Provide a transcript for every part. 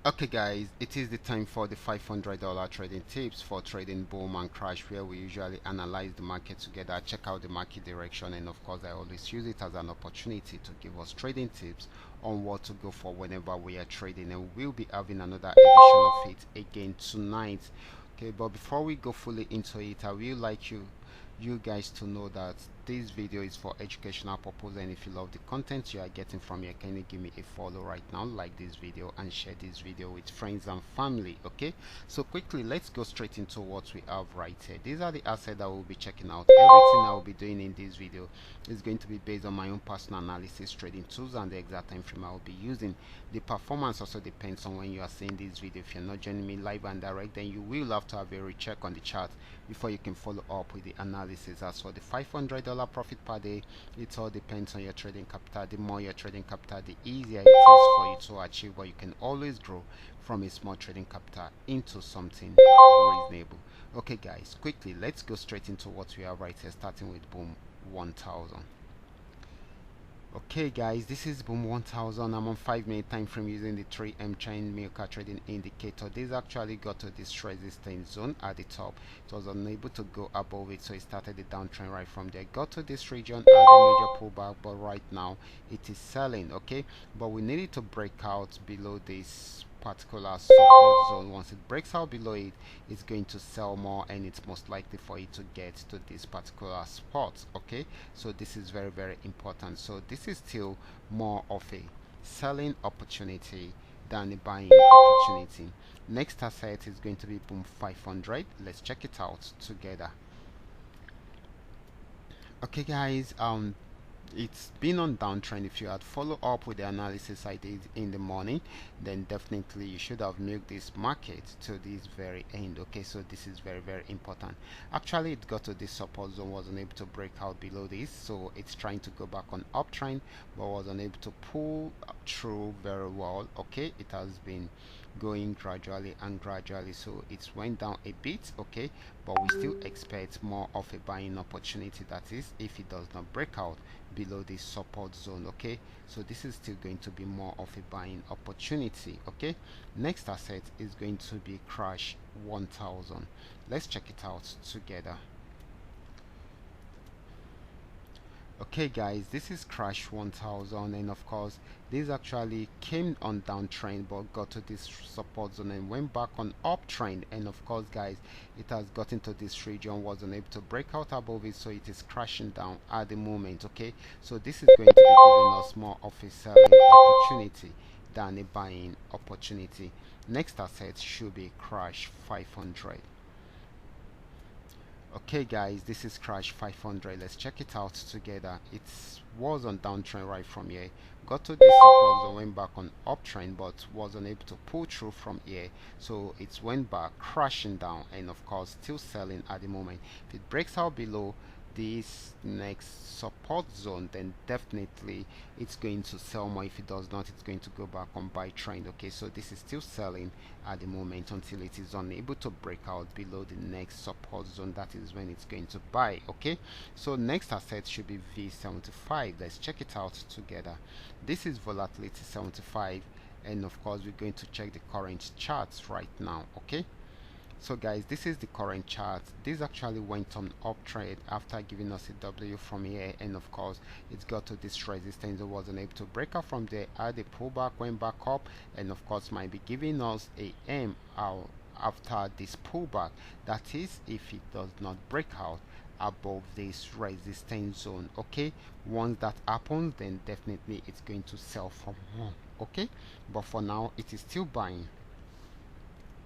Okay guys, it is the time for the $500 trading tips for trading boom and crash, where we usually analyze the market together, check out the market direction, and of course I always use it as an opportunity to give us trading tips on what to go for whenever we are trading, and we'll be having another edition of it again tonight. Okay, but before we go fully into it, I will like you guys to know that this video is for educational purpose, and if you love the content you are getting from here, can you give me a follow right now, like this video and share this video with friends and family. Okay, so quickly let's go straight into what we have right here. These are the assets that we'll be checking out. Everything I will be doing in this video is going to be based on my own personal analysis, trading tools, and the exact time frame I will be using. The performance also depends on when you are seeing this video. If you're not joining me live and direct, then you will have to have a recheck on the chart before you can follow up with the analysis. As for the $500 profit per day, it all depends on your trading capital. The more your trading capital, the easier it is for you to achieve, but you can always grow from a small trading capital into something reasonable. Okay guys, quickly let's go straight into what we have right here, starting with boom 1000. Okay guys, this is boom 1000. I'm on 5-minute time frame using the 3M chain milker trading indicator. This actually got to this resistance zone at the top. It was unable to go above it, so it started the downtrend right from there, got to this region, had a major pullback, but right now it is selling. Okay, but we needed to break out below this particular support zone. Once it breaks out below it, it's going to sell more, and it's most likely for it to get to this particular spot. Okay, so this is very important. So this is still more of a selling opportunity than a buying opportunity. Next asset is going to be boom 500. Let's check it out together. Okay guys, it's been on downtrend. If you had follow up with the analysis I did in the morning, then definitely you should have milked this market to this very end. Okay, so this is very important. Actually it got to this support zone, wasn't able to break out below this, so it's trying to go back on uptrend, but was unable to pull through very well. Okay, it has been going gradually and gradually, so it went down a bit. Okay, but we still expect more of a buying opportunity, that is if it does not break out below this support zone. Okay, so this is still going to be more of a buying opportunity. Okay, next asset is going to be crash 1000. Let's check it out together. Okay guys, this is crash 1000, and of course this actually came on downtrend but got to this support zone and went back on uptrend, and of course guys, it has gotten to this region, wasn't able to break out above it, so it is crashing down at the moment. Okay, so this is going to be giving us more of a selling opportunity than a buying opportunity. Next asset should be crash 500. Okay guys, this is crash 500. Let's check it out together. It was on downtrend right from here, got to this support zone, went back on uptrend, but was unable to pull through from here, so it went back crashing down, and of course still selling at the moment. If it breaks out below this next support zone, then definitely it's going to sell more. If it does not, it's going to go back on buy trend. Okay, so this is still selling at the moment until it is unable to break out below the next support zone. That is when it's going to buy. Okay, so next asset should be V75. Let's check it out together. This is volatility 75, and of course we're going to check the current charts right now. Okay, so guys, this is the current chart. This actually went on uptrend after giving us a W from here, and of course it got to this resistance. It wasn't able to break out from there, had a pullback, went back up, and of course might be giving us a M out after this pullback. That is if it does not break out above this resistance zone. Okay, once that happens, then definitely it's going to sell for more. Okay, but for now it is still buying.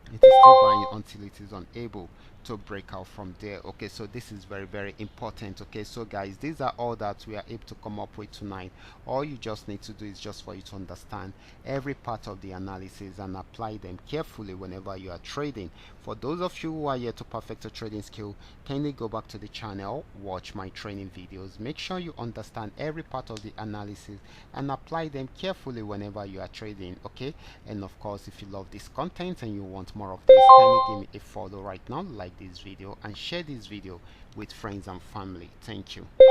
It is still buying until it is unable to break out from there. Okay, so this is very important. Okay, so guys, these are all that we are able to come up with tonight. All you just need to do is just for you to understand every part of the analysis and apply them carefully whenever you are trading. For those of you who are yet to perfect your trading skill, kindly go back to the channel, watch my training videos, make sure you understand every part of the analysis and apply them carefully whenever you are trading. Okay, and of course if you love this content and you want more of this, kindly give me a follow right now, like this video, and share this video with friends and family. Thank you.